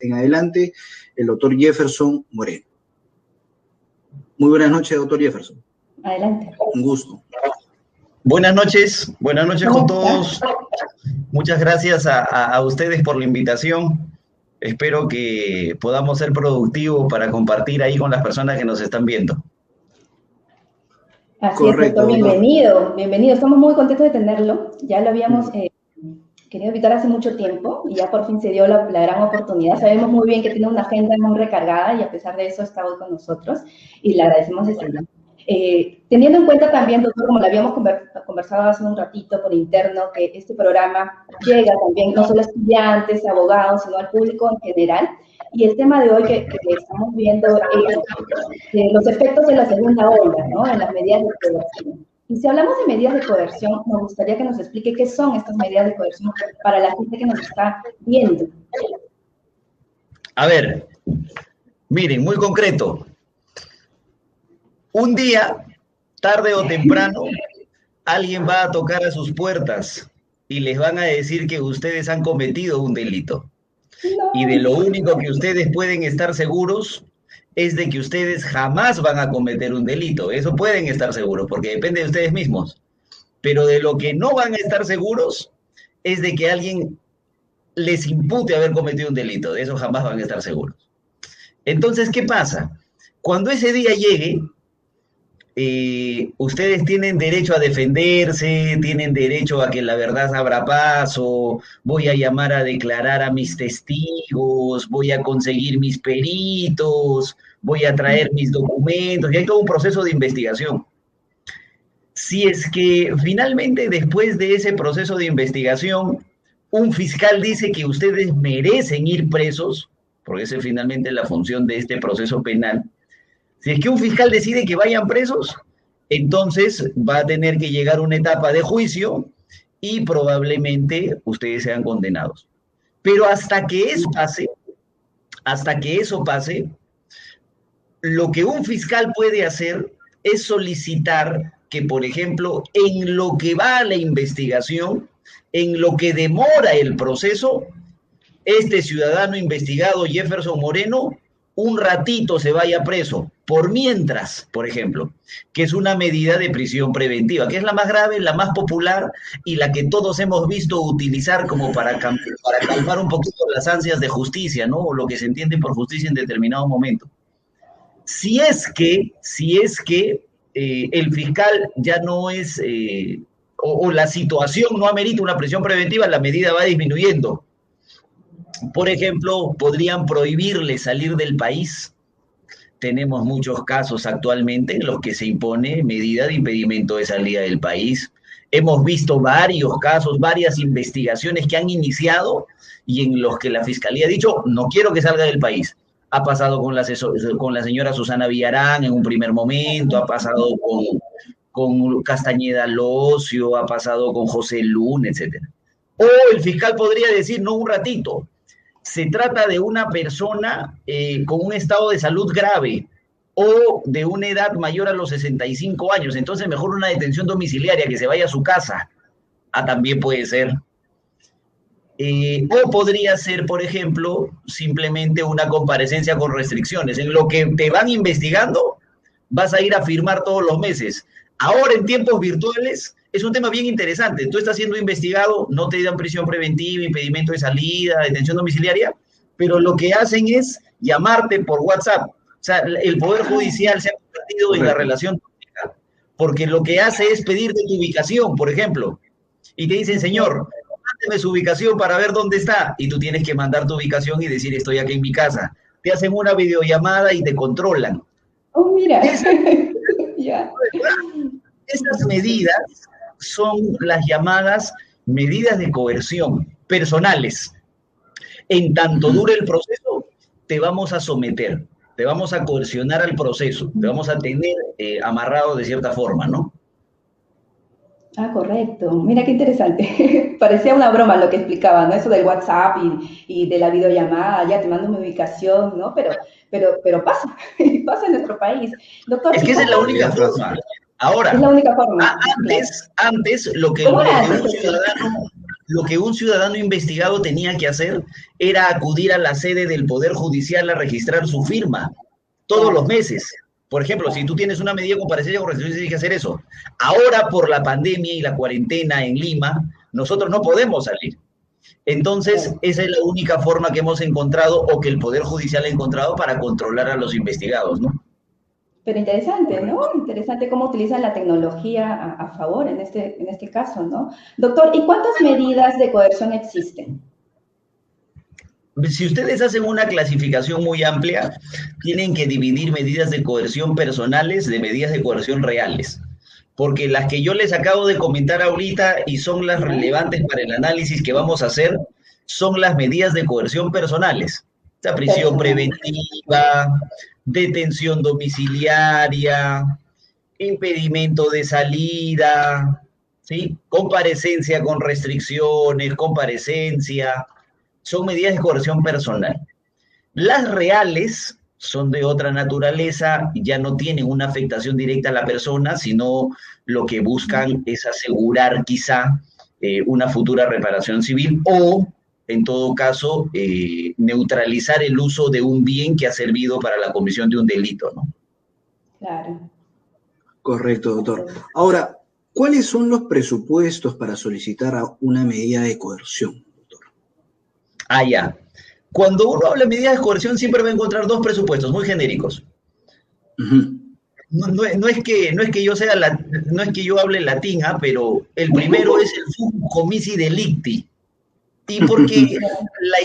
en adelante el doctor Jefferson Moreno. Muy buenas noches, doctor Jefferson. Adelante. Un gusto. Buenas noches con todos. Muchas gracias a ustedes por la invitación. Espero que podamos ser productivos para compartir ahí con las personas que nos están viendo. Así es, doctor, bienvenido. Estamos muy contentos de tenerlo. Ya lo habíamos querido invitar hace mucho tiempo y ya por fin se dio la gran oportunidad. Sabemos muy bien que tiene una agenda muy recargada y a pesar de eso está hoy con nosotros y le agradecemos desde ya. Teniendo en cuenta también, doctor, como lo habíamos conversado hace un ratito por interno, que este programa llega también no solo a estudiantes, abogados, sino al público en general. Y el tema de hoy que estamos viendo es los efectos de la segunda ola, ¿no? En las medidas de coerción. Y si hablamos de medidas de coerción, me gustaría que nos explique qué son estas medidas de coerción para la gente que nos está viendo. A ver, miren, muy concreto. Un día, tarde o temprano, alguien va a tocar a sus puertas y les van a decir que ustedes han cometido un delito. No. Y de lo único que ustedes pueden estar seguros es de que ustedes jamás van a cometer un delito. Eso pueden estar seguros, porque depende de ustedes mismos. Pero de lo que no van a estar seguros es de que alguien les impute haber cometido un delito. De eso jamás van a estar seguros. Entonces, ¿qué pasa? Cuando ese día llegue, ustedes tienen derecho a defenderse, tienen derecho a que la verdad abra paso, voy a llamar a declarar a mis testigos, voy a conseguir mis peritos, voy a traer mis documentos, y hay todo un proceso de investigación. Si es que finalmente después de ese proceso de investigación, un fiscal dice que ustedes merecen ir presos, porque esa es finalmente la función de este proceso penal. Si es que un fiscal decide que vayan presos, entonces va a tener que llegar una etapa de juicio y probablemente ustedes sean condenados. Pero hasta que eso pase, lo que un fiscal puede hacer es solicitar que, por ejemplo, en lo que va a la investigación, en lo que demora el proceso, este ciudadano investigado, Jefferson Moreno, un ratito se vaya preso, por mientras, por ejemplo, que es una medida de prisión preventiva, que es la más grave, la más popular y la que todos hemos visto utilizar como para calmar un poquito las ansias de justicia, ¿no? O lo que se entiende por justicia en determinado momento. Si es que el fiscal ya no es, o la situación no amerita una prisión preventiva, la medida va disminuyendo. Por ejemplo, podrían prohibirle salir del país. Tenemos muchos casos actualmente en los que se impone medida de impedimento de salida del país. Hemos visto varios casos, varias investigaciones que han iniciado y en los que la Fiscalía ha dicho, no quiero que salga del país. Ha pasado con la señora Susana Villarán en un primer momento, ha pasado con Castañeda Locio, ha pasado con José Luna, etc. O el fiscal podría decir, no, un ratito, se trata de una persona con un estado de salud grave o de una edad mayor a los 65 años, entonces mejor una detención domiciliaria, que se vaya a su casa. También puede ser. O podría ser, por ejemplo, simplemente una comparecencia con restricciones. En lo que te van investigando, vas a ir a firmar todos los meses. Ahora, en tiempos virtuales, es un tema bien interesante. Tú estás siendo investigado, no te dan prisión preventiva, impedimento de salida, detención domiciliaria, pero lo que hacen es llamarte por WhatsApp. O sea, el Poder Judicial se ha convertido en la relación tóxica, porque lo que hace es pedirte tu ubicación, por ejemplo, y te dicen, señor, mándeme su ubicación para ver dónde está, y tú tienes que mandar tu ubicación y decir, estoy aquí en mi casa. Te hacen una videollamada y te controlan. Oh, mira. Ya. Esas medidas son las llamadas medidas de coerción personales. En tanto dure el proceso, te vamos a someter, te vamos a coercionar al proceso, te vamos a tener amarrado de cierta forma, ¿no? Correcto. Mira qué interesante. Parecía una broma lo que explicaba, ¿no? Eso del WhatsApp y de la videollamada, ya te mando mi ubicación, ¿no? Pero pasa, pasa en nuestro país. Doctor, es que esa es la única forma. Ahora, es la única forma. Antes lo que un lo que un ciudadano investigado tenía que hacer era acudir a la sede del Poder Judicial a registrar su firma todos los meses. Por ejemplo, si tú tienes una medida de comparecencia con restricción, tienes que hacer eso. Ahora, por la pandemia y la cuarentena en Lima, nosotros no podemos salir. Entonces, esa es la única forma que hemos encontrado o que el Poder Judicial ha encontrado para controlar a los investigados, ¿no? Pero interesante, ¿no? Interesante cómo utilizan la tecnología a favor en este caso, ¿no? Doctor, ¿y cuántas medidas de coerción existen? Si ustedes hacen una clasificación muy amplia, tienen que dividir medidas de coerción personales de medidas de coerción reales. Porque las que yo les acabo de comentar ahorita y son las relevantes para el análisis que vamos a hacer, son las medidas de coerción personales. O sea, prisión preventiva, detención domiciliaria, impedimento de salida, ¿sí? Comparecencia con restricciones, comparecencia, son medidas de coerción personal. Las reales son de otra naturaleza, ya no tienen una afectación directa a la persona, sino lo que buscan es asegurar quizá una futura reparación civil o, en todo caso, neutralizar el uso de un bien que ha servido para la comisión de un delito, ¿no? Claro. Correcto, doctor. Ahora, ¿cuáles son los presupuestos para solicitar una medida de coerción, doctor? Ah, ya. Cuando uno habla de medidas de coerción, siempre va a encontrar dos presupuestos muy genéricos. No es que yo hable latín, pero el primero es el fumus comissi delicti. Y porque la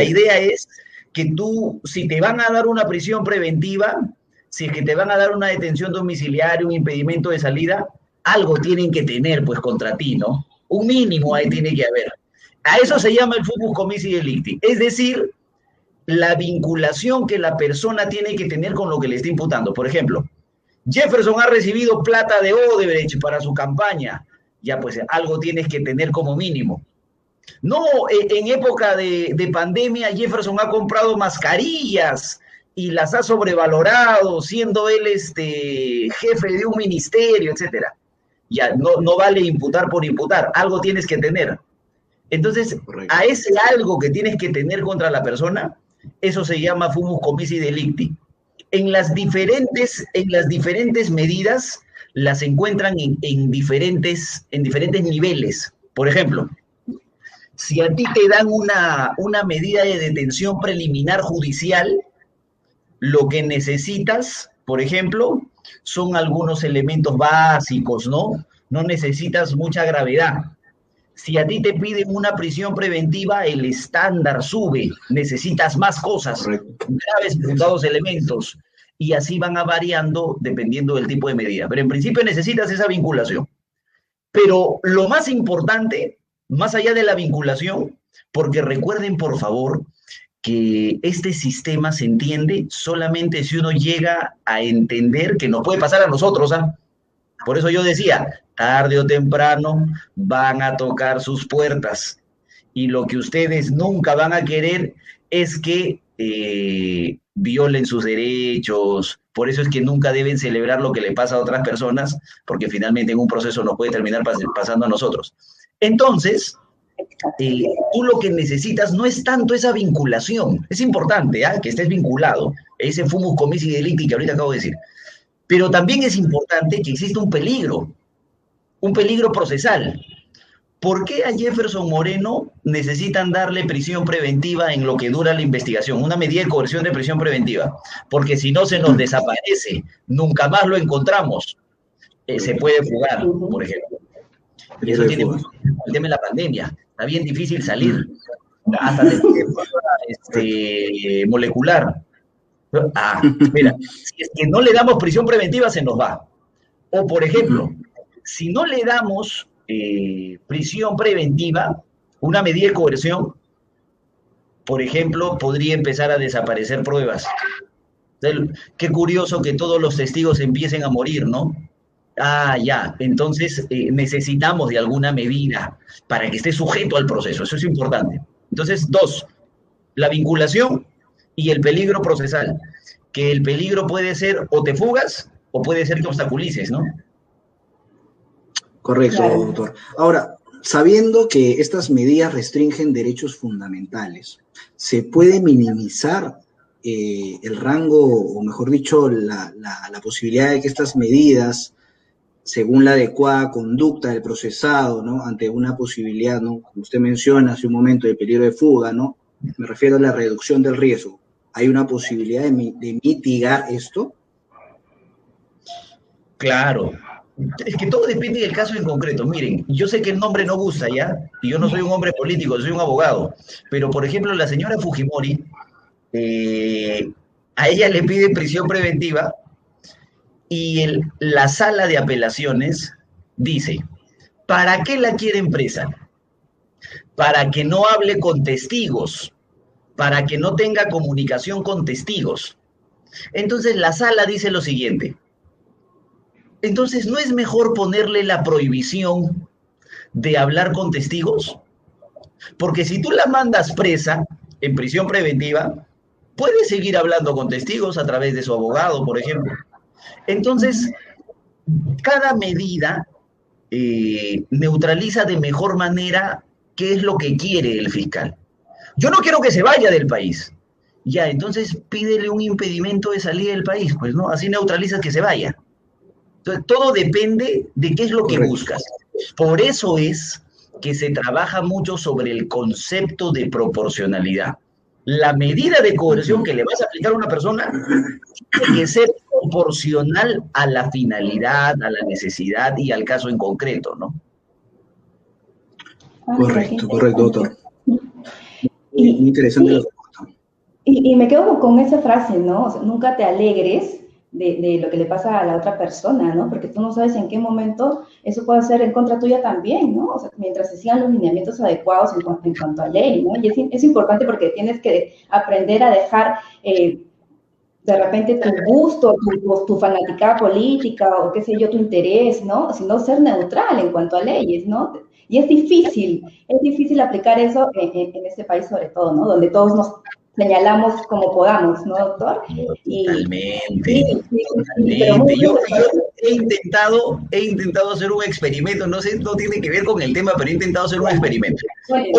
idea es que tú, si te van a dar una prisión preventiva, si es que te van a dar una detención domiciliaria, un impedimento de salida, algo tienen que tener, pues, contra ti, ¿no? Un mínimo ahí tiene que haber. A eso se llama el fumus comissi delicti. Es decir, la vinculación que la persona tiene que tener con lo que le está imputando. Por ejemplo, Jefferson ha recibido plata de Odebrecht para su campaña. Ya, pues, algo tienes que tener como mínimo. No, en época de pandemia, Jefferson ha comprado mascarillas y las ha sobrevalorado, siendo él jefe de un ministerio, etcétera. Ya, no vale imputar por imputar, algo tienes que tener. Entonces, correcto, a ese algo que tienes que tener contra la persona, eso se llama fumus comissi delicti. En las diferentes medidas las encuentran en diferentes niveles. Por ejemplo, si a ti te dan una medida de detención preliminar judicial, lo que necesitas, por ejemplo, son algunos elementos básicos, ¿no? No necesitas mucha gravedad. Si a ti te piden una prisión preventiva, el estándar sube, necesitas más cosas, correcto, graves y fundados elementos, y así van variando dependiendo del tipo de medida. Pero en principio necesitas esa vinculación. Pero lo más importante, más allá de la vinculación, porque recuerden, por favor, que este sistema se entiende solamente si uno llega a entender que nos puede pasar a nosotros, ¿ah? Por eso yo decía, tarde o temprano van a tocar sus puertas y lo que ustedes nunca van a querer es que violen sus derechos. Por eso es que nunca deben celebrar lo que le pasa a otras personas, porque finalmente en un proceso nos puede terminar pasando a nosotros. Entonces, tú lo que necesitas no es tanto esa vinculación. Es importante que estés vinculado, ese fumus comissi delicti que ahorita acabo de decir. Pero también es importante que exista un peligro procesal. ¿Por qué a Jefferson Moreno necesitan darle prisión preventiva en lo que dura la investigación? Una medida de coerción de prisión preventiva. Porque si no se nos desaparece, nunca más lo encontramos. Se puede fugar, por ejemplo. Y eso tiene mucho que ver con el tema de la pandemia. Está bien difícil salir. Hasta de molecular. Mira, si es que no le damos prisión preventiva, se nos va. O, por ejemplo, si no le damos prisión preventiva, una medida de coerción, por ejemplo, podría empezar a desaparecer pruebas. Qué curioso que todos los testigos empiecen a morir, ¿no? Ya, entonces necesitamos de alguna medida para que esté sujeto al proceso, eso es importante. Entonces, dos, la vinculación y el peligro procesal, que el peligro puede ser o te fugas o puede ser que obstaculices, ¿no? Correcto, claro, doctor. Ahora, sabiendo que estas medidas restringen derechos fundamentales, ¿se puede minimizar el rango, o mejor dicho, la posibilidad de que estas medidas, según la adecuada conducta del procesado, ¿no? Ante una posibilidad, ¿no? Como usted menciona hace un momento, de peligro de fuga, ¿no? Me refiero a la reducción del riesgo. ¿Hay una posibilidad de mitigar esto? Claro. Es que todo depende del caso en concreto. Miren, yo sé que el nombre no gusta, ¿ya? Y yo no soy un hombre político, soy un abogado. Pero, por ejemplo, la señora Fujimori, a ella le piden prisión preventiva y la sala de apelaciones dice, ¿para qué la quieren presa? Para que no hable con testigos, para que no tenga comunicación con testigos. Entonces la sala dice lo siguiente, entonces ¿no es mejor ponerle la prohibición de hablar con testigos? Porque si tú la mandas presa en prisión preventiva, puede seguir hablando con testigos a través de su abogado, por ejemplo. Entonces, cada medida neutraliza de mejor manera qué es lo que quiere el fiscal. Yo no quiero que se vaya del país. Ya, entonces pídele un impedimento de salida del país, pues, ¿no? Así neutralizas que se vaya. Entonces, todo depende de qué es lo que buscas. Por eso es que se trabaja mucho sobre el concepto de proporcionalidad. La medida de coerción que le vas a aplicar a una persona tiene que ser proporcional a la finalidad, a la necesidad y al caso en concreto, ¿no? Correcto, doctor. Muy interesante. Y me quedo con esa frase, ¿no? O sea, nunca te alegres de lo que le pasa a la otra persona, ¿no? Porque tú no sabes en qué momento eso puede ser en contra tuya también, ¿no? O sea, mientras se sigan los lineamientos adecuados en cuanto a ley, ¿no? Y es importante porque tienes que aprender a dejar de repente tu gusto, tu fanaticada política o qué sé yo, tu interés, ¿no? Sino ser neutral en cuanto a leyes, ¿no? Y es difícil aplicar eso en este país sobre todo, ¿no? Donde todos nos señalamos como podamos, ¿no, doctor? Totalmente, totalmente. Yo he intentado hacer un experimento, no sé, no tiene que ver con el tema, pero he intentado hacer un experimento.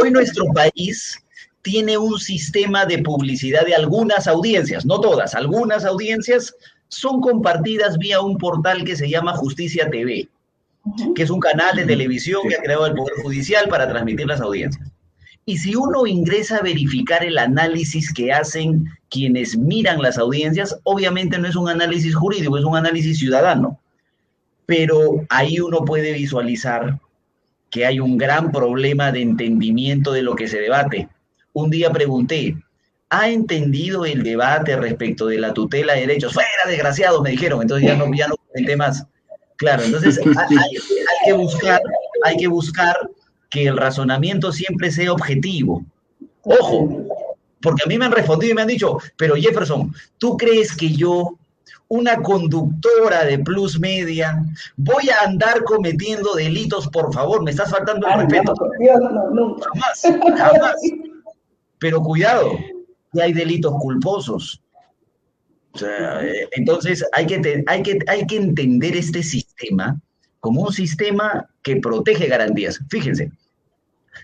Hoy nuestro país tiene un sistema de publicidad de algunas audiencias, no todas, algunas audiencias son compartidas vía un portal que se llama Justicia TV, que es un canal de televisión que ha creado el Poder Judicial para transmitir las audiencias. Y si uno ingresa a verificar el análisis que hacen quienes miran las audiencias, obviamente no es un análisis jurídico, es un análisis ciudadano. Pero ahí uno puede visualizar que hay un gran problema de entendimiento de lo que se debate. Un día pregunté, ¿ha entendido el debate respecto de la tutela de derechos? ¡Fuera, desgraciados! Me dijeron, entonces ya no comenté más. Claro, entonces hay que buscar que el razonamiento siempre sea objetivo. Ojo, porque a mí me han respondido y me han dicho, pero Jefferson, ¿tú crees que yo, una conductora de Plus Media, voy a andar cometiendo delitos? Por favor, me estás faltando el respeto. No, nunca. Jamás. Pero cuidado, que hay delitos culposos. O sea, entonces hay que entender este sistema como un sistema que protege garantías. Fíjense,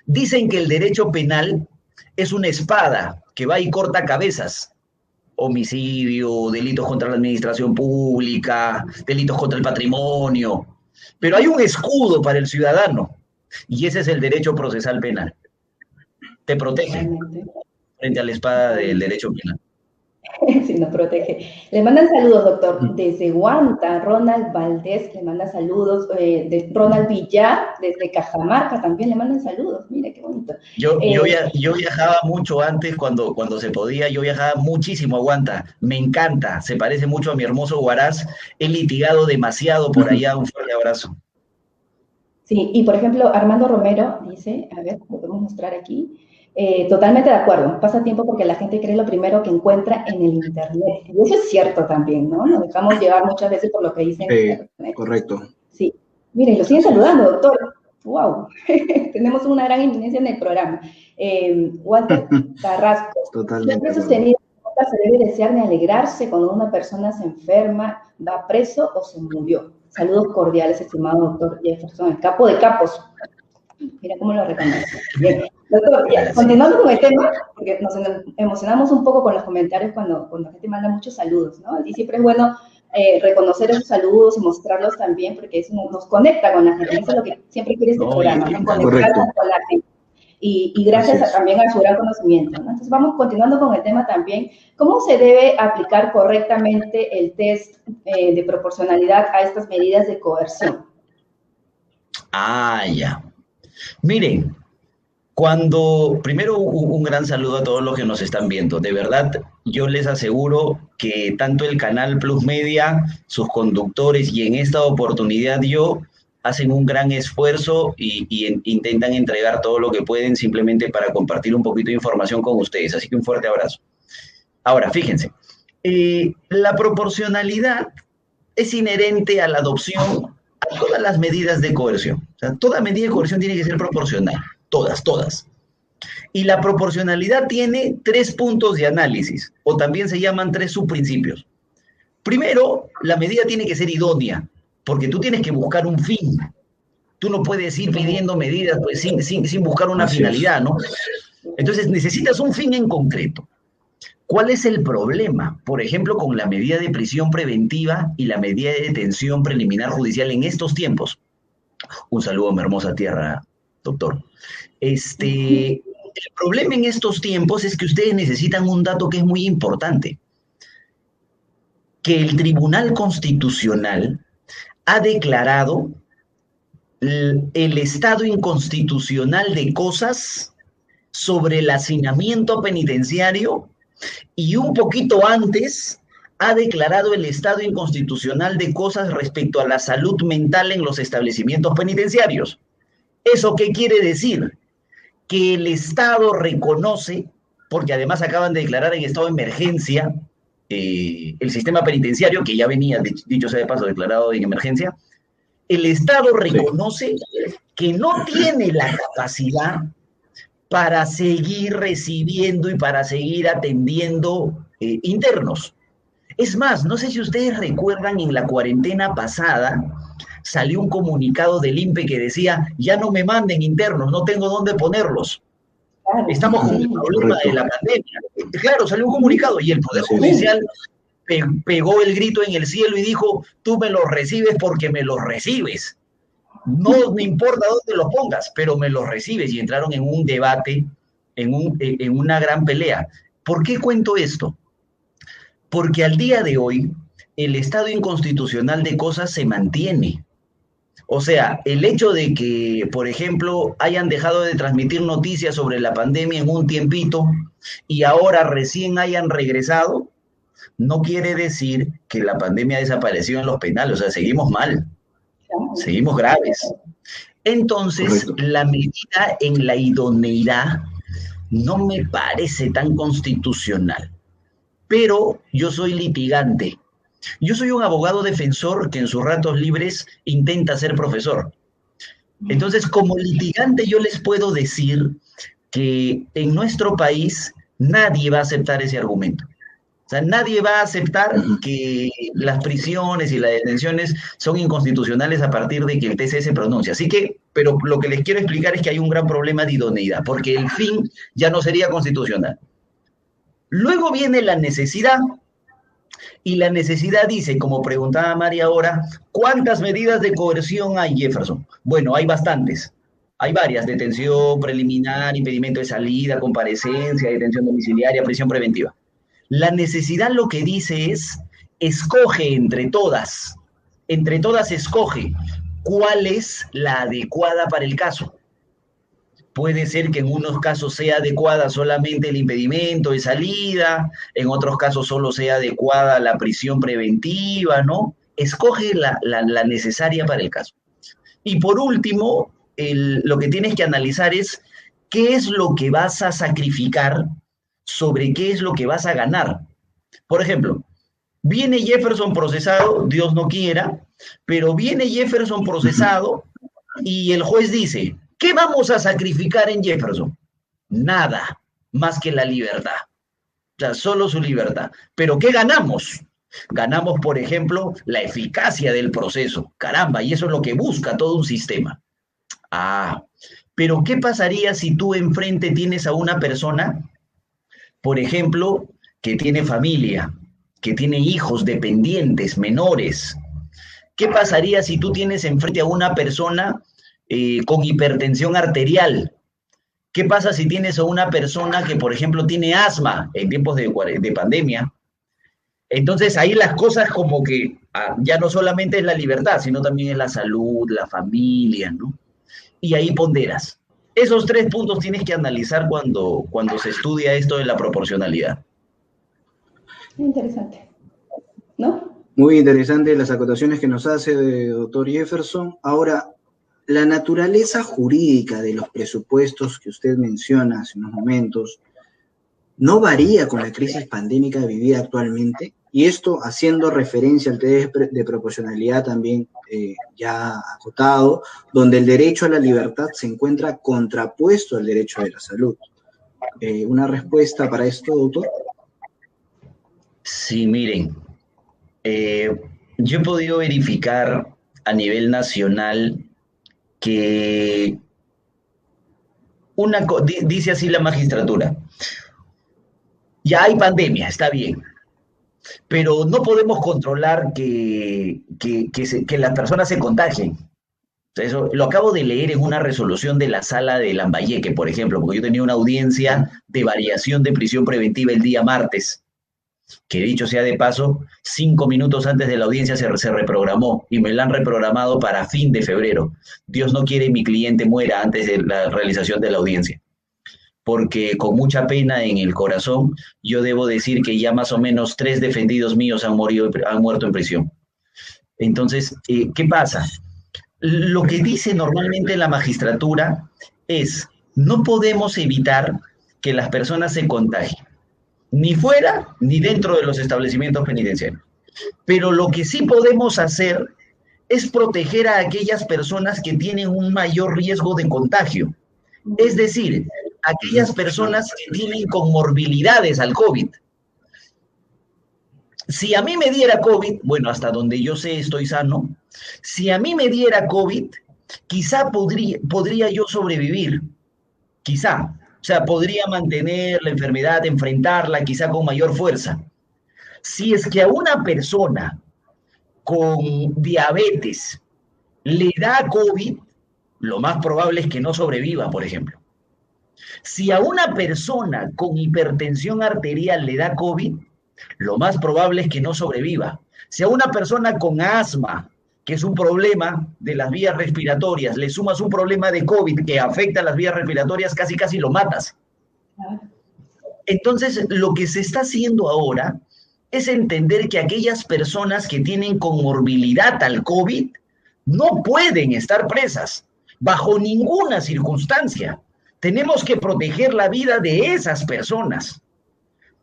dicen que el derecho penal es una espada que va y corta cabezas. Homicidio, delitos contra la administración pública, delitos contra el patrimonio. Pero hay un escudo para el ciudadano y ese es el derecho procesal penal. Te protege frente a la espada del derecho penal. Sí, nos protege. Le mandan saludos, doctor, desde Guanta. Ronald Valdés le manda saludos. De Ronald Villar, desde Cajamarca, también le mandan saludos. Mira qué bonito. Yo viajaba mucho antes, cuando se podía, yo viajaba muchísimo a Guanta. Me encanta, se parece mucho a mi hermoso Huaraz. He litigado demasiado por allá. Un fuerte abrazo. Sí, y por ejemplo, Armando Romero dice, a ver, lo podemos mostrar aquí. Totalmente de acuerdo, pasa tiempo porque la gente cree lo primero que encuentra en el internet, y eso es cierto también, ¿no? Nos dejamos llevar muchas veces por lo que dicen en internet. Correcto. Sí, mire, lo siguen saludando, doctor. ¡Wow! Tenemos una gran eminencia en el programa. Walter Carrasco. Totalmente. Sostenido, nunca se debe desear ni alegrarse cuando una persona se enferma, va preso o se murió. Saludos cordiales, estimado doctor Jefferson, el capo de capos. Mira cómo lo reconoce. Bien. Doctor, ya, continuando con el tema, porque nos emocionamos un poco con los comentarios cuando la gente manda muchos saludos, ¿no? Y siempre es bueno reconocer esos saludos y mostrarlos también, porque eso nos conecta con la gente. Eso es lo que siempre quiere este programa, ¿no? Conectarnos con la gente. Y gracias también a su gran conocimiento, ¿no? Entonces vamos continuando con el tema también. ¿Cómo se debe aplicar correctamente el test de proporcionalidad a estas medidas de coerción? Ah, ya. Miren, primero un gran saludo a todos los que nos están viendo. De verdad, yo les aseguro que tanto el canal Plus Media, sus conductores y en esta oportunidad yo hacen un gran esfuerzo y intentan entregar todo lo que pueden simplemente para compartir un poquito de información con ustedes. Así que un fuerte abrazo. Ahora, fíjense, la proporcionalidad es inherente a la adopción a todas las medidas de coerción. O sea, toda medida de coerción tiene que ser proporcional. Todas. Y la proporcionalidad tiene 3 puntos de análisis, o también se llaman 3 subprincipios. Primero, la medida tiene que ser idónea, porque tú tienes que buscar un fin. Tú no puedes ir pidiendo medidas pues, sin buscar una finalidad, ¿no? Entonces, necesitas un fin en concreto. ¿Cuál es el problema? Por ejemplo, con la medida de prisión preventiva y la medida de detención preliminar judicial en estos tiempos. Un saludo a mi hermosa tierra, doctor. El problema en estos tiempos es que ustedes necesitan un dato que es muy importante. Que el Tribunal Constitucional ha declarado el estado inconstitucional de cosas sobre el hacinamiento penitenciario y un poquito antes ha declarado el estado inconstitucional de cosas respecto a la salud mental en los establecimientos penitenciarios. ¿Eso qué quiere decir? Que el Estado reconoce, porque además acaban de declarar en estado de emergencia el sistema penitenciario, que ya venía, dicho sea de paso, declarado en emergencia, el Estado reconoce que no tiene la capacidad para seguir recibiendo y para seguir atendiendo internos. Es más, no sé si ustedes recuerdan, en la cuarentena pasada salió un comunicado del INPE que decía, ya no me manden internos, no tengo dónde ponerlos. Estamos con el problema de la pandemia. Claro, salió un comunicado y el Poder Judicial pegó el grito en el cielo y dijo, tú me los recibes porque me los recibes. No me importa dónde los pongas, pero me los recibes. Y entraron en un debate, en una gran pelea. ¿Por qué cuento esto? Porque al día de hoy, el estado inconstitucional de cosas se mantiene. O sea, el hecho de que, por ejemplo, hayan dejado de transmitir noticias sobre la pandemia en un tiempito y ahora recién hayan regresado, no quiere decir que la pandemia desapareció en los penales. O sea, seguimos mal, seguimos graves. Entonces, la medida en la idoneidad no me parece tan constitucional. Pero yo soy litigante. Yo soy un abogado defensor que en sus ratos libres intenta ser profesor. Entonces, como litigante, yo les puedo decir que en nuestro país nadie va a aceptar ese argumento. O sea, nadie va a aceptar que las prisiones y las detenciones son inconstitucionales a partir de que el TC se pronuncia. Así que, pero lo que les quiero explicar es que hay un gran problema de idoneidad, porque el fin ya no sería constitucional. Luego viene la necesidad, y la necesidad dice, como preguntaba María ahora, ¿cuántas medidas de coerción hay, Jefferson? Bueno, hay bastantes. Hay varias: detención preliminar, impedimento de salida, comparecencia, detención domiciliaria, prisión preventiva. La necesidad lo que dice es, escoge entre todas escoge cuál es la adecuada para el caso. Puede ser que en unos casos sea adecuada solamente el impedimento de salida, en otros casos solo sea adecuada la prisión preventiva, ¿no? Escoge la necesaria para el caso. Y por último, lo que tienes que analizar es qué es lo que vas a sacrificar sobre qué es lo que vas a ganar. Por ejemplo, viene Jefferson procesado, Dios no quiera, pero viene Jefferson procesado y el juez dice, ¿qué vamos a sacrificar en Jefferson? Nada, más que la libertad. O sea, solo su libertad. ¿Pero qué ganamos? Ganamos, por ejemplo, la eficacia del proceso. Caramba, y eso es lo que busca todo un sistema. Pero ¿qué pasaría si tú enfrente tienes a una persona, por ejemplo, que tiene familia, que tiene hijos dependientes, menores? ¿Qué pasaría si tú tienes enfrente a una persona con hipertensión arterial? ¿Qué pasa si tienes a una persona que, por ejemplo, tiene asma en tiempos de pandemia? Entonces ahí las cosas como que ya no solamente es la libertad, sino también es la salud, la familia, ¿no? Y ahí ponderas. Esos 3 puntos tienes que analizar cuando se estudia esto de la proporcionalidad. Interesante, ¿no? Muy interesante las acotaciones que nos hace, doctor Jefferson. Ahora, la naturaleza jurídica de los presupuestos que usted menciona hace unos momentos no varía con la crisis pandémica vivida actualmente, y esto haciendo referencia al test de proporcionalidad también ya acotado, donde el derecho a la libertad se encuentra contrapuesto al derecho de la salud. ¿Una respuesta para esto, doctor? Sí, miren, yo he podido verificar a nivel nacional que dice así la magistratura: ya hay pandemia, está bien, pero no podemos controlar que las personas se contagien. Eso lo acabo de leer en una resolución de la sala de Lambayeque, por ejemplo, porque yo tenía una audiencia de variación de prisión preventiva el día martes, que dicho sea de paso, 5 minutos antes de la audiencia se reprogramó y me la han reprogramado para fin de febrero. Dios no quiere mi cliente muera antes de la realización de la audiencia, porque con mucha pena en el corazón yo debo decir que ya más o menos 3 defendidos míos han muerto en prisión. Entonces, ¿qué pasa? Lo que dice normalmente la magistratura es: no podemos evitar que las personas se contagien, ni fuera ni dentro de los establecimientos penitenciarios. Pero lo que sí podemos hacer es proteger a aquellas personas que tienen un mayor riesgo de contagio. Es decir, aquellas personas que tienen comorbilidades al COVID. Si a mí me diera COVID, bueno, hasta donde yo sé estoy sano, si a mí me diera COVID, quizá podría yo sobrevivir, quizá. O sea, podría mantener la enfermedad, enfrentarla quizá con mayor fuerza. Si es que a una persona con diabetes le da COVID, lo más probable es que no sobreviva, por ejemplo. Si a una persona con hipertensión arterial le da COVID, lo más probable es que no sobreviva. Si a una persona con asma, que es un problema de las vías respiratorias, le sumas un problema de COVID que afecta a las vías respiratorias, casi lo matas. Entonces, lo que se está haciendo ahora es entender que aquellas personas que tienen comorbilidad al COVID no pueden estar presas bajo ninguna circunstancia. Tenemos que proteger la vida de esas personas.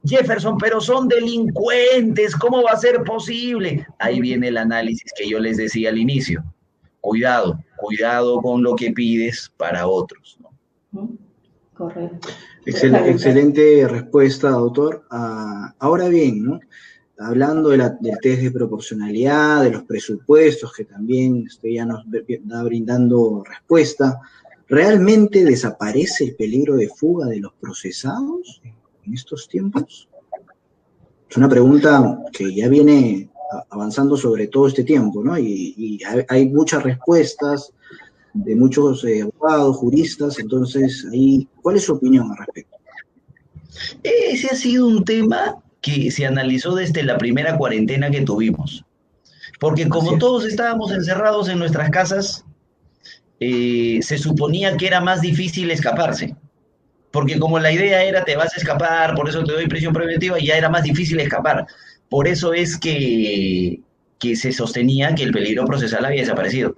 Jefferson, pero son delincuentes, ¿cómo va a ser posible? Ahí viene el análisis que yo les decía al inicio. Cuidado con lo que pides para otros, ¿no? Correcto. Excelente respuesta, doctor. Ahora bien, ¿no? Hablando del test de proporcionalidad, de los presupuestos, que también usted ya nos está brindando respuesta, ¿realmente desaparece el peligro de fuga de los procesados en estos tiempos? Es una pregunta que ya viene avanzando sobre todo este tiempo, ¿no? Y hay muchas respuestas de muchos abogados, juristas. Entonces, ahí, ¿cuál es su opinión al respecto? Ese ha sido un tema que se analizó desde la primera cuarentena que tuvimos, porque como todos estábamos encerrados en nuestras casas, se suponía que era más difícil escaparse, porque como la idea era te vas a escapar, por eso te doy prisión preventiva, y ya era más difícil escapar. Por eso es que se sostenía que el peligro procesal había desaparecido.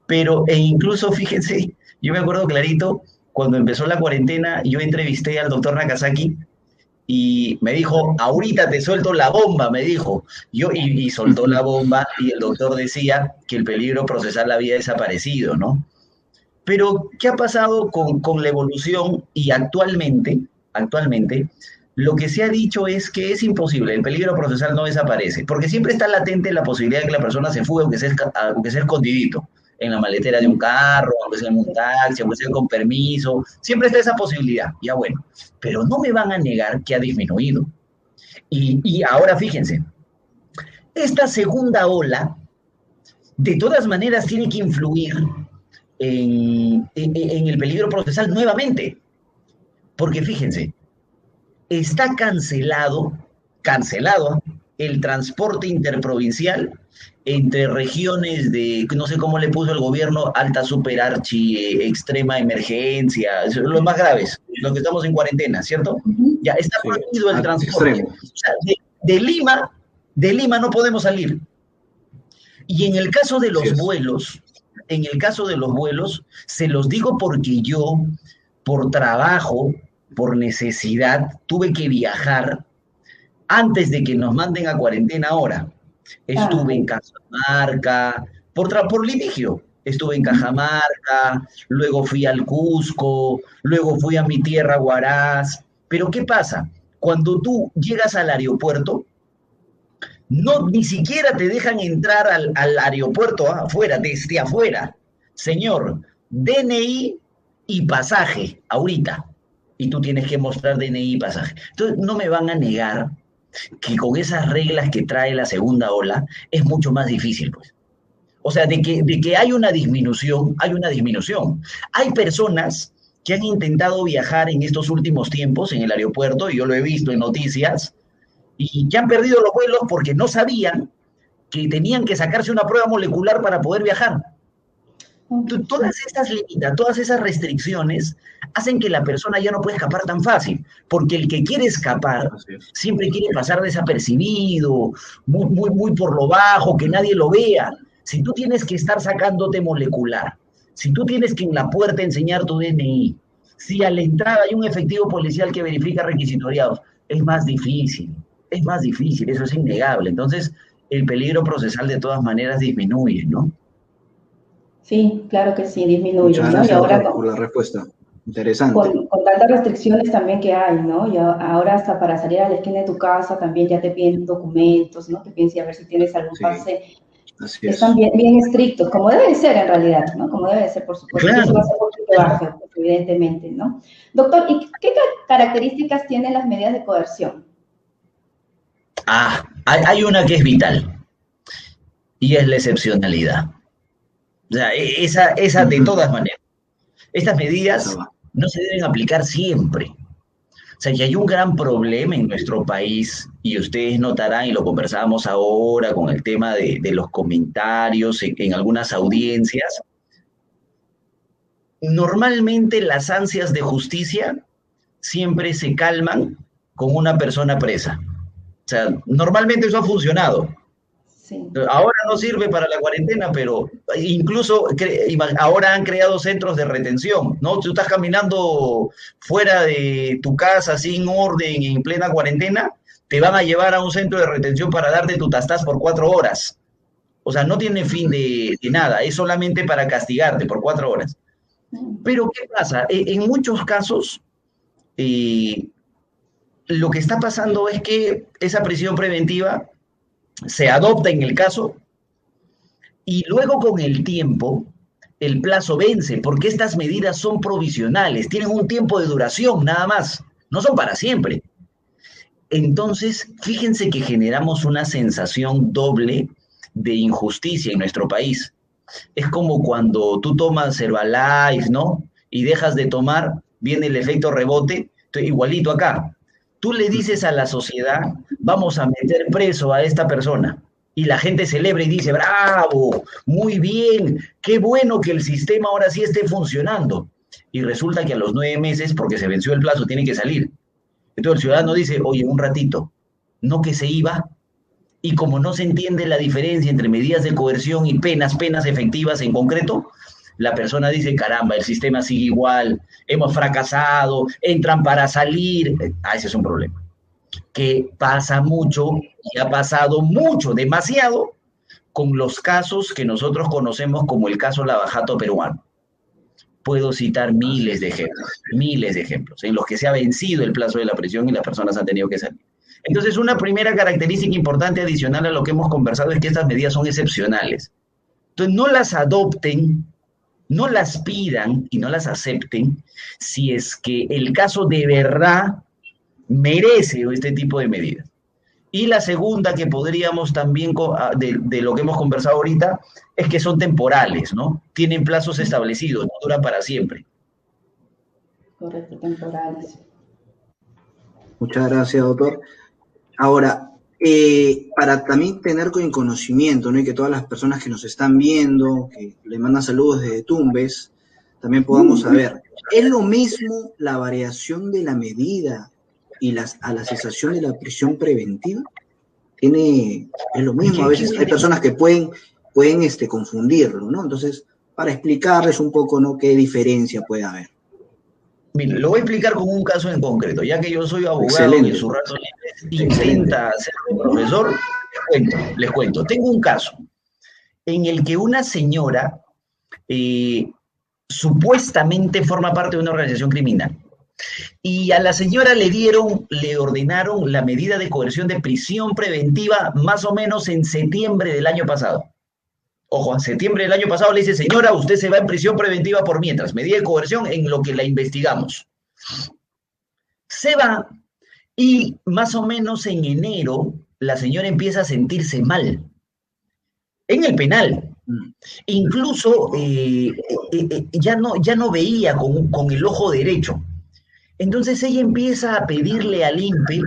Pero, incluso, fíjense, yo me acuerdo clarito, cuando empezó la cuarentena, yo entrevisté al doctor Nakazaki y me dijo: ahorita te suelto la bomba, me dijo. Y soltó la bomba y el doctor decía que el peligro procesal había desaparecido, ¿no? Pero, ¿qué ha pasado con la evolución? Y actualmente, lo que se ha dicho es que es imposible, el peligro procesal no desaparece, porque siempre está latente la posibilidad de que la persona se fugue, aunque sea escondidito. en la maletera de un carro, aunque sea en un taxi, aunque sea con permiso, siempre está esa posibilidad, ya bueno, pero no me van a negar que ha disminuido. Y ahora fíjense, esta segunda ola, de todas maneras, tiene que influir en el peligro procesal nuevamente, porque fíjense, está cancelado el transporte interprovincial entre regiones de, no sé cómo le puso el gobierno, alta super archi, extrema emergencia, los más graves, los que estamos en cuarentena, ¿cierto? Ya está prohibido el transporte. O sea, de Lima no podemos salir. Y en el caso de los vuelos, se los digo porque yo, por trabajo, por necesidad, tuve que viajar antes de que nos manden a cuarentena ahora. Estuve en Cajamarca, por litigio. Estuve en Cajamarca, luego fui al Cusco, luego fui a mi tierra, Huaraz. Pero ¿qué pasa? Cuando tú llegas al aeropuerto, ni siquiera te dejan entrar al aeropuerto afuera, desde afuera. Señor, DNI y pasaje, ahorita. Y tú tienes que mostrar DNI y pasaje. Entonces, no me van a negar que con esas reglas que trae la segunda ola es mucho más difícil, pues. O sea, de que hay una disminución, hay una disminución. Hay personas que han intentado viajar en estos últimos tiempos en el aeropuerto, y yo lo he visto en noticias, y que han perdido los vuelos porque no sabían que tenían que sacarse una prueba molecular para poder viajar. Todas esas restricciones hacen que la persona ya no pueda escapar tan fácil, porque el que quiere escapar siempre quiere pasar desapercibido, muy por lo bajo, que nadie lo vea. Si tú tienes que estar sacándote molecular, si tú tienes que en la puerta enseñar tu DNI, si a la entrada hay un efectivo policial que verifica requisitoriados, es más difícil, eso es innegable. Entonces, el peligro procesal de todas maneras disminuye, ¿no? Sí, claro que sí, disminuye. Muchas gracias, ¿no? Y ahora por la respuesta. Interesante. Con tantas restricciones también que hay, ¿no? Y ahora hasta para salir a la esquina de tu casa también ya te piden documentos, ¿no? Te piden a ver si tienes algún pase. Así es. Están bien estrictos, como debe de ser en realidad, ¿no? Como debe de ser, por supuesto. Claro. Eso va a ser mucho que baje, evidentemente, ¿no? Doctor, ¿y qué características tienen las medidas de coerción? Hay una que es vital, y es la excepcionalidad. O sea, esa de todas maneras. Estas medidas no se deben aplicar siempre. O sea, que hay un gran problema en nuestro país, y ustedes notarán, y lo conversábamos ahora con el tema de los comentarios en algunas audiencias. Normalmente las ansias de justicia siempre se calman con una persona presa. O sea, normalmente eso ha funcionado. Sí. Ahora no sirve para la cuarentena, pero incluso ahora han creado centros de retención, ¿no? Tú estás caminando fuera de tu casa sin orden en plena cuarentena, te van a llevar a un centro de retención para darte tu tastaz por 4 horas. O sea, no tiene fin de nada, es solamente para castigarte por 4 horas. Pero ¿qué pasa? En muchos casos, lo que está pasando es que esa prisión preventiva se adopta en el caso, y luego con el tiempo el plazo vence, porque estas medidas son provisionales, tienen un tiempo de duración nada más, no son para siempre. Entonces, fíjense que generamos una sensación doble de injusticia en nuestro país. Es como cuando tú tomas Herbalife, ¿no? Y dejas de tomar, viene el efecto rebote, igualito acá. Tú le dices a la sociedad, vamos a meter preso a esta persona, y la gente celebra y dice, bravo, muy bien, qué bueno que el sistema ahora sí esté funcionando. Y resulta que a los 9 meses, porque se venció el plazo, tiene que salir. Entonces el ciudadano dice, oye, un ratito, ¿no que se iba? Y como no se entiende la diferencia entre medidas de coerción y penas efectivas en concreto, la persona dice, caramba, el sistema sigue igual, hemos fracasado, entran para salir. Ese es un problema. Que pasa mucho, y ha pasado mucho, demasiado, con los casos que nosotros conocemos como el caso Lavajato peruano. Puedo citar miles de ejemplos, en los que se ha vencido el plazo de la prisión y las personas han tenido que salir. Entonces, una primera característica importante adicional a lo que hemos conversado es que estas medidas son excepcionales. Entonces, no las adopten, no las pidan y no las acepten si es que el caso de verdad merece este tipo de medidas. Y la segunda que podríamos también, de lo que hemos conversado ahorita, es que son temporales, ¿no? Tienen plazos establecidos, no duran para siempre. Correcto, temporales. Muchas gracias, doctor. Ahora, para también tener conocimiento, ¿no? Y que todas las personas que nos están viendo, que le mandan saludos desde Tumbes, también podamos saber, ¿es lo mismo la variación de la medida y a la cesación de la prisión preventiva? Es lo mismo, a veces hay personas que pueden confundirlo, ¿no? Entonces, para explicarles un poco, ¿no?, qué diferencia puede haber. Mire, lo voy a explicar con un caso en concreto, ya que yo soy abogado. Excelente. Y en su rato intenta ser profesor. Les cuento. Tengo un caso en el que una señora supuestamente forma parte de una organización criminal. Y a la señora le ordenaron la medida de coerción de prisión preventiva más o menos en septiembre del año pasado. Ojo, en septiembre del año pasado le dice, señora, usted se va en prisión preventiva por mientras, medida de coerción en lo que la investigamos. Se va y más o menos en enero la señora empieza a sentirse mal. En el penal. Incluso ya no veía con el ojo derecho. Entonces ella empieza a pedirle al INPE,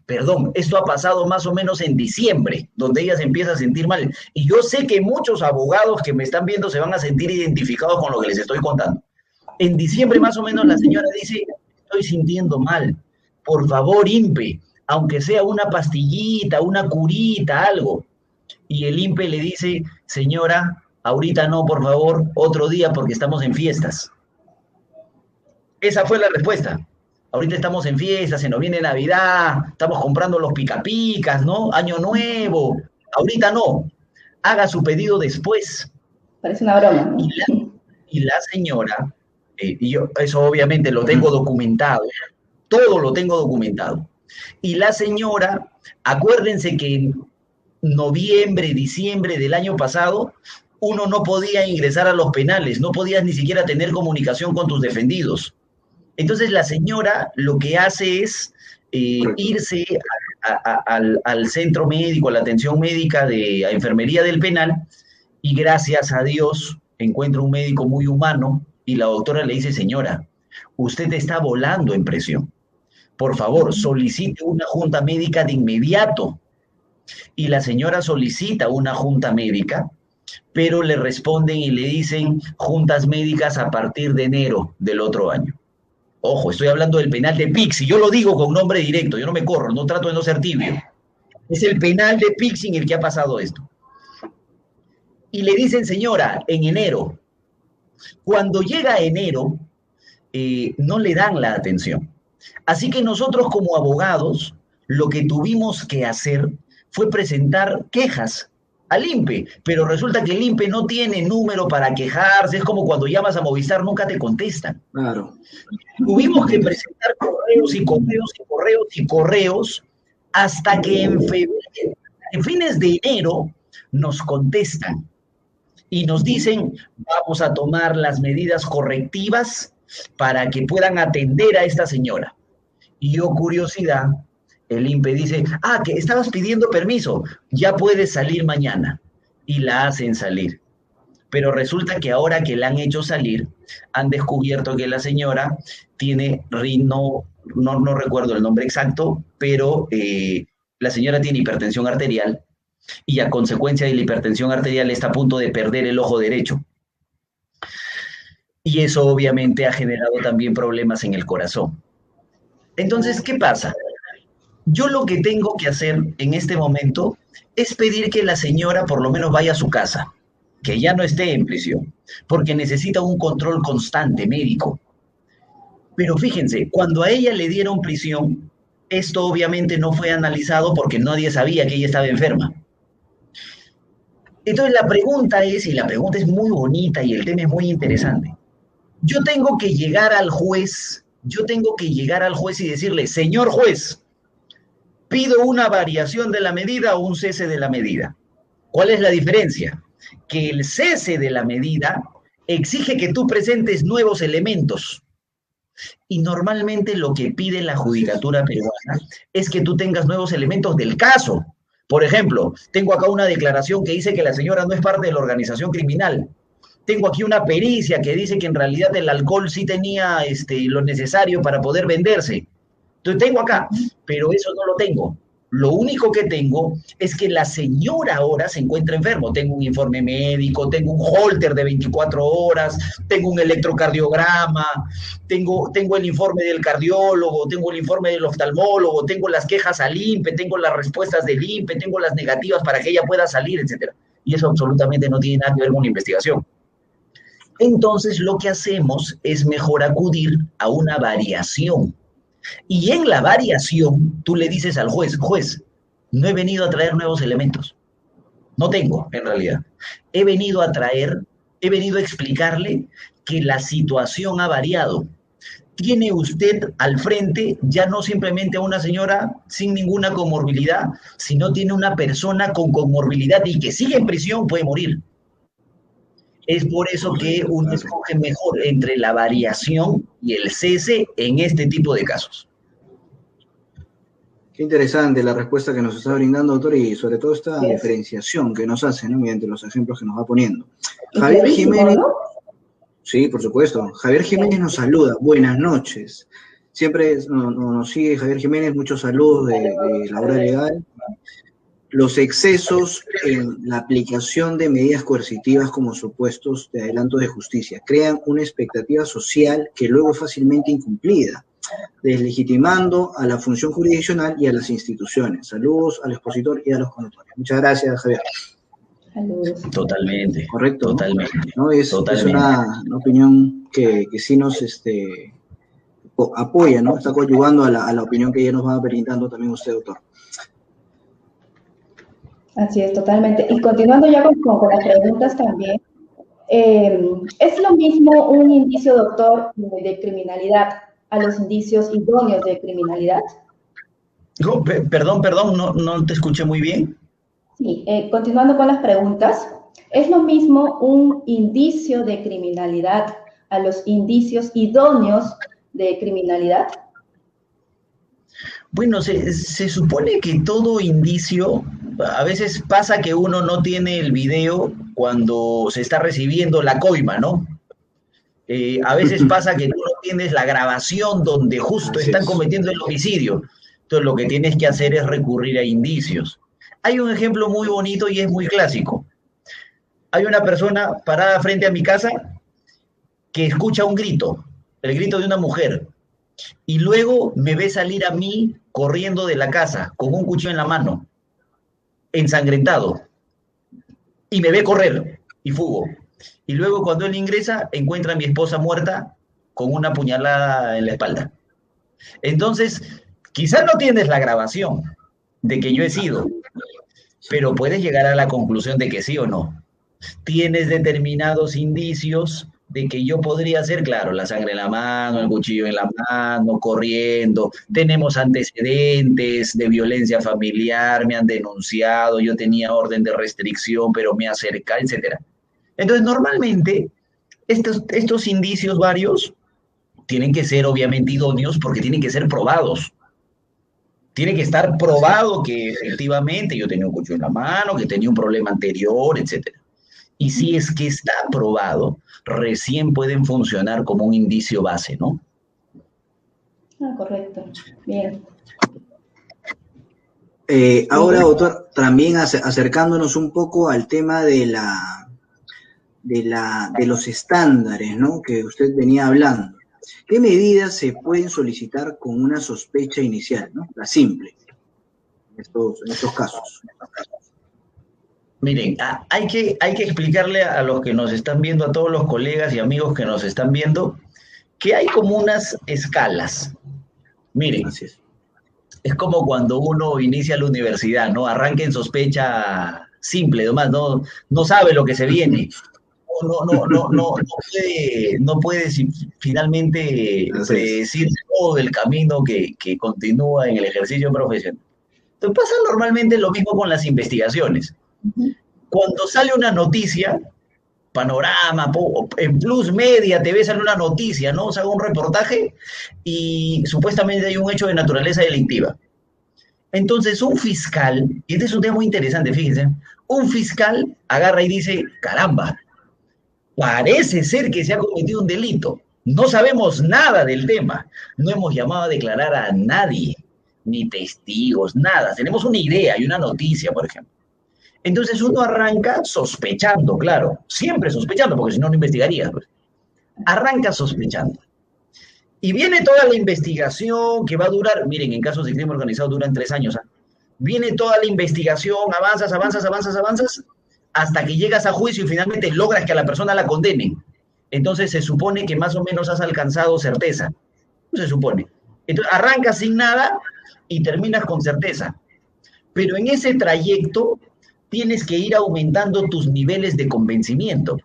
perdón, esto ha pasado más o menos en diciembre, donde ella se empieza a sentir mal. Y yo sé que muchos abogados que me están viendo se van a sentir identificados con lo que les estoy contando. En diciembre más o menos la señora dice, estoy sintiendo mal, por favor INPE, aunque sea una pastillita, una curita, algo. Y el INPE le dice, señora, ahorita no, por favor, otro día porque estamos en fiestas. Esa fue la respuesta. Ahorita estamos en fiestas, se nos viene Navidad, estamos comprando los picapicas, ¿no? Año Nuevo. Ahorita no. Haga su pedido después. Parece una broma, ¿no? Y la señora, y yo eso obviamente lo tengo documentado, todo lo tengo documentado. Y la señora, acuérdense que en noviembre, diciembre del año pasado, uno no podía ingresar a los penales, no podías ni siquiera tener comunicación con tus defendidos. Entonces la señora lo que hace es irse al centro médico, a la atención médica a enfermería del penal, y gracias a Dios encuentra un médico muy humano y la doctora le dice, señora, usted está volando en presión. Por favor, solicite una junta médica de inmediato. Y la señora solicita una junta médica, pero le responden y le dicen juntas médicas a partir de enero del otro año. Ojo, estoy hablando del penal de Pixi, yo lo digo con nombre directo, yo no me corro, no trato de no ser tibio. Es el penal de Pixi en el que ha pasado esto. Y le dicen, señora, en enero. Cuando llega enero, no le dan la atención. Así que nosotros como abogados, lo que tuvimos que hacer fue presentar quejas al INPE, pero resulta que el INPE no tiene número para quejarse, es como cuando llamas a Movistar, nunca te contestan. Claro. Tuvimos que presentar correos y correos y correos y correos hasta que en fines de enero nos contestan y nos dicen, vamos a tomar las medidas correctivas para que puedan atender a esta señora. Y yo, curiosidad, el INPE dice, que estabas pidiendo permiso, ya puedes salir mañana. Y la hacen salir. Pero resulta que ahora que la han hecho salir, han descubierto que la señora tiene no recuerdo el nombre exacto, pero la señora tiene hipertensión arterial y a consecuencia de la hipertensión arterial está a punto de perder el ojo derecho. Y eso obviamente ha generado también problemas en el corazón. Entonces, ¿qué pasa? Yo lo que tengo que hacer en este momento es pedir que la señora por lo menos vaya a su casa, que ya no esté en prisión, porque necesita un control constante médico. Pero fíjense, cuando a ella le dieron prisión, esto obviamente no fue analizado porque nadie sabía que ella estaba enferma. Entonces la pregunta es muy bonita y el tema es muy interesante. Yo tengo que llegar al juez y decirle, señor juez, pido una variación de la medida o un cese de la medida. ¿Cuál es la diferencia? que el cese de la medida exige que tú presentes nuevos elementos. Y normalmente lo que pide la judicatura peruana es que tú tengas nuevos elementos del caso. Por ejemplo, tengo acá una declaración que dice que la señora no es parte de la organización criminal. Tengo aquí una pericia que dice que en realidad el alcohol sí tenía lo necesario para poder venderse. Entonces tengo acá, pero eso no lo tengo. Lo único que tengo es que la señora ahora se encuentra enfermo. Tengo un informe médico, tengo un holter de 24 horas, tengo un electrocardiograma, tengo el informe del cardiólogo, tengo el informe del oftalmólogo, tengo las quejas al INPE, tengo las respuestas del INPE, tengo las negativas para que ella pueda salir, etc. Y eso absolutamente no tiene nada que ver con la investigación. Entonces lo que hacemos es mejor acudir a una variación. Y en la variación, tú le dices al juez, juez, no he venido a traer nuevos elementos. No tengo, en realidad. He venido a explicarle que la situación ha variado. Tiene usted al frente ya no simplemente a una señora sin ninguna comorbilidad, sino tiene una persona con comorbilidad y que sigue en prisión, puede morir. Es por eso que uno escoge mejor entre la variación y el cese en este tipo de casos. Qué interesante la respuesta que nos está brindando, doctor, y sobre todo esta diferenciación que nos hace, ¿no? Mediante los ejemplos que nos va poniendo. Javier Jiménez, ¿no? Sí, por supuesto. Javier Jiménez nos saluda. Buenas noches. Siempre nos sigue Javier Jiménez, muchos saludos de la hora legal. Los excesos en la aplicación de medidas coercitivas como supuestos de adelantos de justicia crean una expectativa social que luego es fácilmente incumplida, deslegitimando a la función jurisdiccional y a las instituciones. Saludos al expositor y a los conductores. Muchas gracias, Javier. Saludos. Totalmente. Correcto. Totalmente. ¿No? Es una opinión que sí nos apoya, ¿no? Está coadyuvando a la opinión que ya nos va brindando también usted, doctor. Así es, totalmente. Y continuando ya con las preguntas también, ¿es lo mismo un indicio, doctor, de criminalidad a los indicios idóneos de criminalidad? No, perdón, no te escuché muy bien. Sí, continuando con las preguntas, ¿es lo mismo un indicio de criminalidad a los indicios idóneos de criminalidad? Bueno, se supone que todo indicio, a veces pasa que uno no tiene el video cuando se está recibiendo la coima, ¿no? A veces pasa que tú no tienes la grabación donde justo están cometiendo el homicidio. Entonces lo que tienes que hacer es recurrir a indicios. Hay un ejemplo muy bonito y es muy clásico. Hay una persona parada frente a mi casa que escucha un grito, el grito de una mujer, y luego me ve salir a mí corriendo de la casa con un cuchillo en la mano, ensangrentado, y me ve correr y fugo. Y luego cuando él ingresa, encuentra a mi esposa muerta con una puñalada en la espalda. Entonces, quizás no tienes la grabación de que yo he sido, pero puedes llegar a la conclusión de que sí o no. Tienes determinados indicios de que yo podría ser, claro, la sangre en la mano, el cuchillo en la mano, corriendo, tenemos antecedentes de violencia familiar, me han denunciado, yo tenía orden de restricción, pero me acerca, etc. Entonces, normalmente, estos indicios varios tienen que ser obviamente idóneos porque tienen que ser probados. Tiene que estar probado que efectivamente yo tenía un cuchillo en la mano, que tenía un problema anterior, etc. Y si es que está probado, recién pueden funcionar como un indicio base, ¿no? Ah, correcto. Bien. Ahora, doctor, también acercándonos un poco al tema de los estándares, ¿no? Que usted venía hablando. ¿Qué medidas se pueden solicitar con una sospecha inicial, ¿no? La simple, en estos casos? Miren, hay que explicarle a los que nos están viendo, a todos los colegas y amigos que nos están viendo, que hay como unas escalas. Miren, es como cuando uno inicia la universidad, ¿no? Arranca en sospecha simple, además no sabe lo que se viene. No puede finalmente predecir todo el camino que continúa en el ejercicio profesional. Entonces pasa normalmente lo mismo con las investigaciones. Cuando sale una noticia, Panorama, en Plus Media TV sale una noticia, ¿no? Se hace un reportaje y supuestamente hay un hecho de naturaleza delictiva. Entonces, un fiscal, y este es un tema muy interesante, fíjense, un fiscal agarra y dice, caramba, parece ser que se ha cometido un delito. No sabemos nada del tema. No hemos llamado a declarar a nadie, ni testigos, nada. Tenemos una idea y una noticia, por ejemplo. Entonces uno arranca sospechando, claro, siempre sospechando, porque si no, no investigaría. Pues. Arranca sospechando. Y viene toda la investigación que va a durar, miren, en casos de crimen organizado duran 3 años. ¿eh? Viene toda la investigación, avanzas, hasta que llegas a juicio y finalmente logras que a la persona la condenen. Entonces se supone que más o menos has alcanzado certeza. Se supone. Entonces arrancas sin nada y terminas con certeza. Pero en ese trayecto tienes que ir aumentando tus niveles de convencimiento.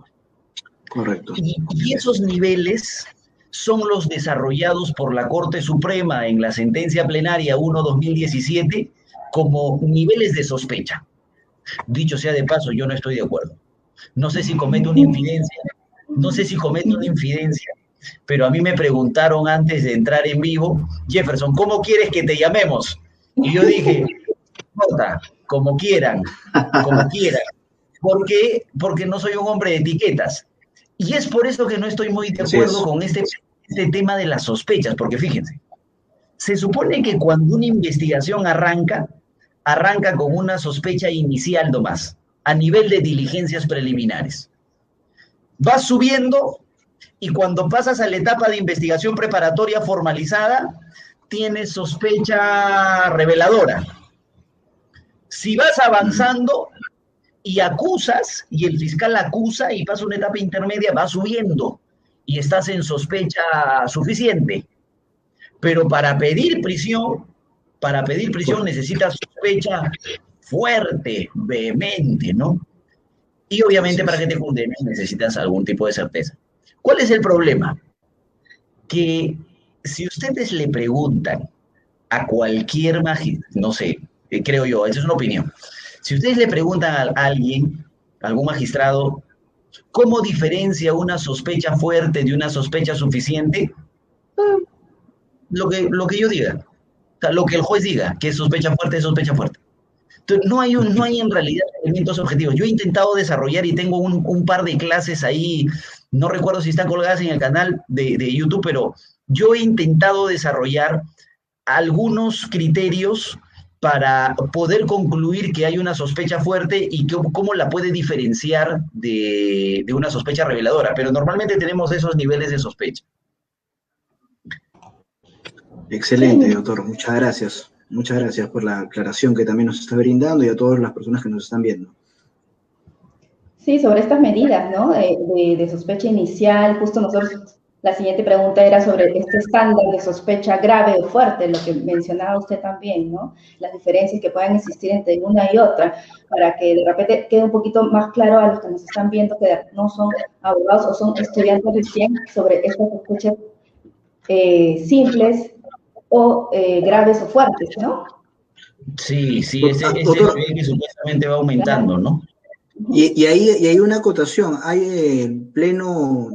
Correcto. Y esos niveles son los desarrollados por la Corte Suprema en la sentencia plenaria 1/2017 como niveles de sospecha. Dicho sea de paso, yo no estoy de acuerdo. No sé si cometo una infidencia, pero a mí me preguntaron antes de entrar en vivo, Jefferson, ¿cómo quieres que te llamemos? Y yo dije, como quieran. ¿Por qué? Porque no soy un hombre de etiquetas. Y es por eso que no estoy muy de acuerdo con este tema de las sospechas, porque fíjense, se supone que cuando una investigación arranca con una sospecha inicial nomás, a nivel de diligencias preliminares. Vas subiendo y cuando pasas a la etapa de investigación preparatoria formalizada, tienes sospecha reveladora. Si vas avanzando y acusas, y el fiscal acusa y pasa una etapa intermedia, vas subiendo y estás en sospecha suficiente. Pero para pedir prisión necesitas sospecha fuerte, vehemente, ¿no? Y obviamente para que te condenen necesitas algún tipo de certeza. ¿Cuál es el problema? Que si ustedes le preguntan a cualquier magistrado, no sé, creo yo, esa es una opinión. Si ustedes le preguntan a alguien, a algún magistrado, ¿cómo diferencia una sospecha fuerte de una sospecha suficiente? Lo que yo diga. O sea, lo que el juez diga, que es sospecha fuerte, es sospecha fuerte. Entonces, no hay en realidad elementos objetivos. Yo he intentado desarrollar y tengo un par de clases ahí, no recuerdo si están colgadas en el canal de YouTube, pero yo he intentado desarrollar algunos criterios para poder concluir que hay una sospecha fuerte y cómo la puede diferenciar de una sospecha reveladora. Pero normalmente tenemos esos niveles de sospecha. Excelente, doctor. Muchas gracias. Muchas gracias por la aclaración que también nos está brindando y a todas las personas que nos están viendo. Sí, sobre estas medidas, ¿no? De sospecha inicial, justo nosotros, la siguiente pregunta era sobre este estándar de sospecha grave o fuerte, lo que mencionaba usted también, ¿no? Las diferencias que puedan existir entre una y otra, para que de repente quede un poquito más claro a los que nos están viendo que no son abogados o son estudiantes recién sobre estas sospechas simples o graves o fuertes, ¿no? Sí, ese nivel que supuestamente va aumentando, ¿no? Y hay una acotación, hay del Pleno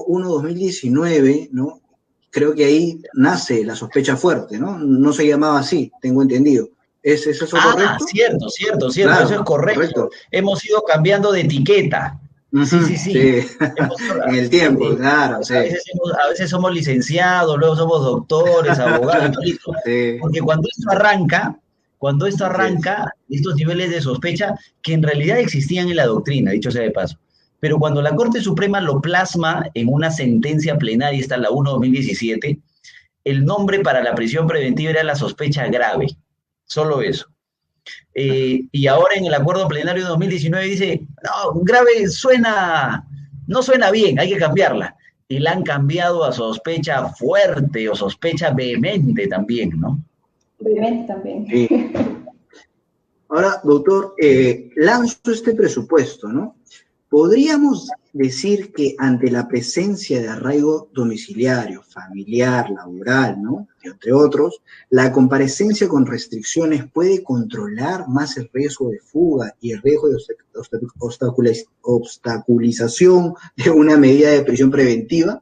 1/2019, ¿no? Creo que ahí nace la sospecha fuerte, ¿no? No se llamaba así, tengo entendido. ¿Es eso correcto? Cierto, claro, eso es correcto. Hemos ido cambiando de etiqueta. Sí. En el tiempo, claro. Sí. A veces somos licenciados, luego somos doctores, abogados, sí. Porque cuando esto arranca, estos niveles de sospecha que en realidad existían en la doctrina, dicho sea de paso, pero cuando la Corte Suprema lo plasma en una sentencia plenaria, está la 1/2017, el nombre para la prisión preventiva era la sospecha grave, solo eso. Y ahora en el acuerdo plenario de 2019 dice, no, grave no suena bien, hay que cambiarla. Y la han cambiado a sospecha fuerte o sospecha vehemente también, ¿no? Vehemente también. Ahora, doctor, lanzo este presupuesto, ¿no? ¿Podríamos decir que ante la presencia de arraigo domiciliario, familiar, laboral, ¿no?, y entre otros, la comparecencia con restricciones puede controlar más el riesgo de fuga y el riesgo de obstaculización de una medida de prisión preventiva?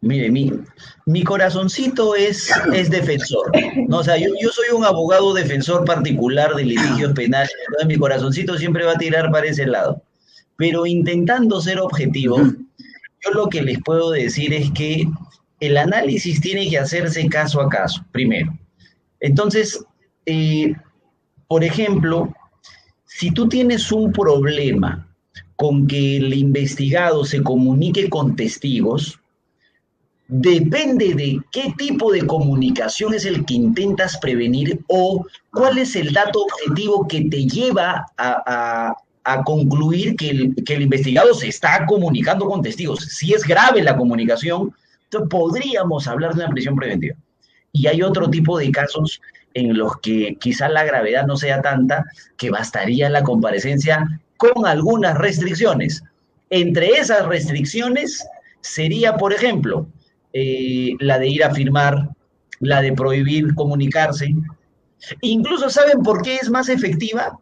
Mire, mi corazoncito es defensor, ¿no? O sea, yo soy un abogado defensor particular de litigios penales, entonces mi corazoncito siempre va a tirar para ese lado. Pero intentando ser objetivo, yo lo que les puedo decir es que el análisis tiene que hacerse caso a caso, primero. Entonces, por ejemplo, si tú tienes un problema con que el investigado se comunique con testigos, depende de qué tipo de comunicación es el que intentas prevenir o cuál es el dato objetivo que te lleva a concluir que el investigado se está comunicando con testigos. Si es grave la comunicación, entonces podríamos hablar de una prisión preventiva. Y hay otro tipo de casos en los que quizá la gravedad no sea tanta, que bastaría la comparecencia con algunas restricciones. Entre esas restricciones sería, por ejemplo, la de ir a firmar, la de prohibir comunicarse. Incluso, ¿saben por qué es más efectiva?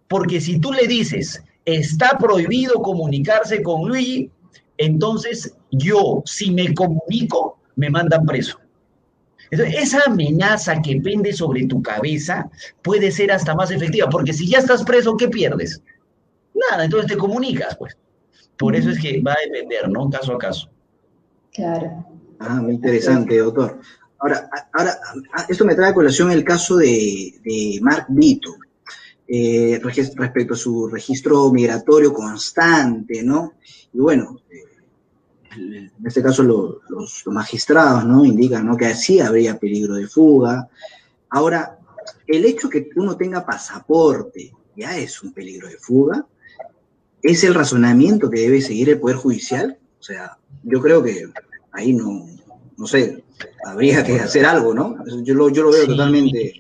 Porque si tú le dices, está prohibido comunicarse con Luigi, entonces yo, si me comunico, me mandan preso. Entonces, esa amenaza que pende sobre tu cabeza puede ser hasta más efectiva, porque si ya estás preso, ¿qué pierdes? Nada, entonces te comunicas, pues. Por eso es que va a depender, ¿no? Caso a caso. Claro. Muy interesante, doctor. Ahora, esto me trae a colación el caso de Mark Vito, respecto a su registro migratorio constante, ¿no? Y bueno, en este caso los magistrados, ¿no?, indican, ¿no?, que sí habría peligro de fuga. Ahora, el hecho que uno tenga pasaporte ya es un peligro de fuga. ¿Es el razonamiento que debe seguir el Poder Judicial? O sea, yo creo que ahí no sé, habría que hacer algo, ¿no? Yo lo veo totalmente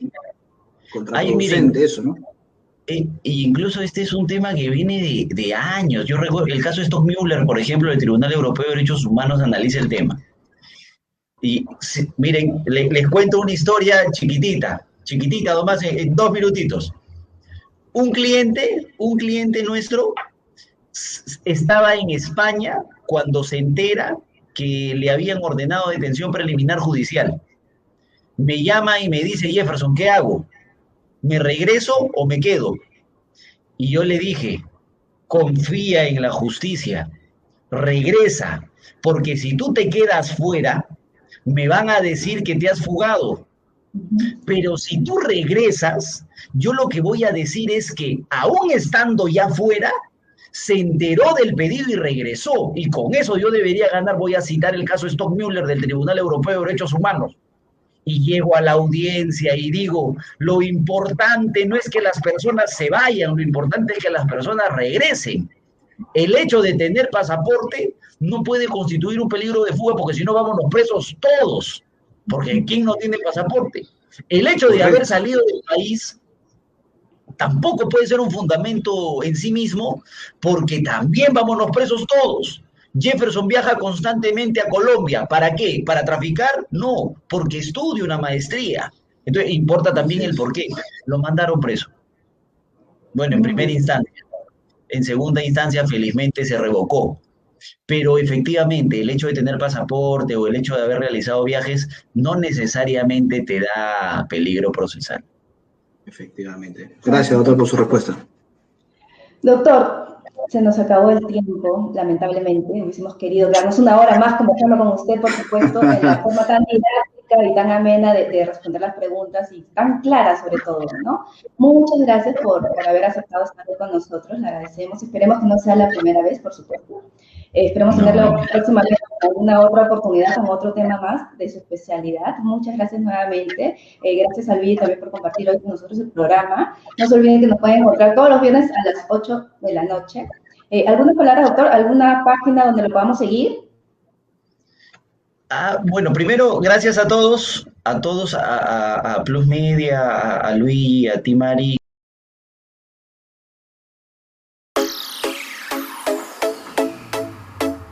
contraproducente eso, ¿no? Incluso este es un tema que viene de años. Yo recuerdo el caso de Stockmüller, por ejemplo, del Tribunal Europeo de Derechos Humanos analiza el tema. Y miren, les cuento una historia chiquitita, nomás en 2 minutitos. Un cliente nuestro estaba en España cuando se entera que le habían ordenado detención preliminar judicial. Me llama y me dice, Jefferson, ¿qué hago? ¿Me regreso o me quedo? Y yo le dije, confía en la justicia, regresa, porque si tú te quedas fuera, me van a decir que te has fugado. Pero si tú regresas, yo lo que voy a decir es que, aún estando ya fuera, se enteró del pedido y regresó, y con eso yo debería ganar. Voy a citar el caso Stockmüller del Tribunal Europeo de Derechos Humanos. Y llego a la audiencia y digo, lo importante no es que las personas se vayan, lo importante es que las personas regresen. El hecho de tener pasaporte no puede constituir un peligro de fuga, porque si no vámonos presos todos, porque ¿quién no tiene pasaporte? El hecho de haber salido del país tampoco puede ser un fundamento en sí mismo, porque también vámonos presos todos. Jefferson viaja constantemente a Colombia. ¿Para qué? ¿Para traficar? No, porque estudia una maestría. Entonces importa también el por qué. Lo mandaron preso. Bueno, en primera instancia. En segunda instancia, felizmente, se revocó. Pero efectivamente, el hecho de tener pasaporte o el hecho de haber realizado viajes no necesariamente te da peligro procesal. Efectivamente. Gracias, doctor, por su respuesta. Doctor, se nos acabó el tiempo, lamentablemente. Hubiésemos querido darnos una hora más conversando con usted, por supuesto, en la forma tan didáctica y tan amena de responder las preguntas y tan clara sobre todo, ¿no? Muchas gracias por haber aceptado estar con nosotros, le agradecemos. Esperemos que no sea la primera vez, por supuesto. Esperemos tenerlo próximamente en alguna otra oportunidad con otro tema más de su especialidad. Muchas gracias nuevamente. Gracias a Luis también por compartir hoy con nosotros el programa. No se olviden que nos pueden encontrar todos los viernes a las 8 de la noche. ¿Alguna palabra, doctor? ¿Alguna página donde lo podamos seguir? Bueno, primero, gracias a todos, a Plus Media, a Luis, a ti, Mari.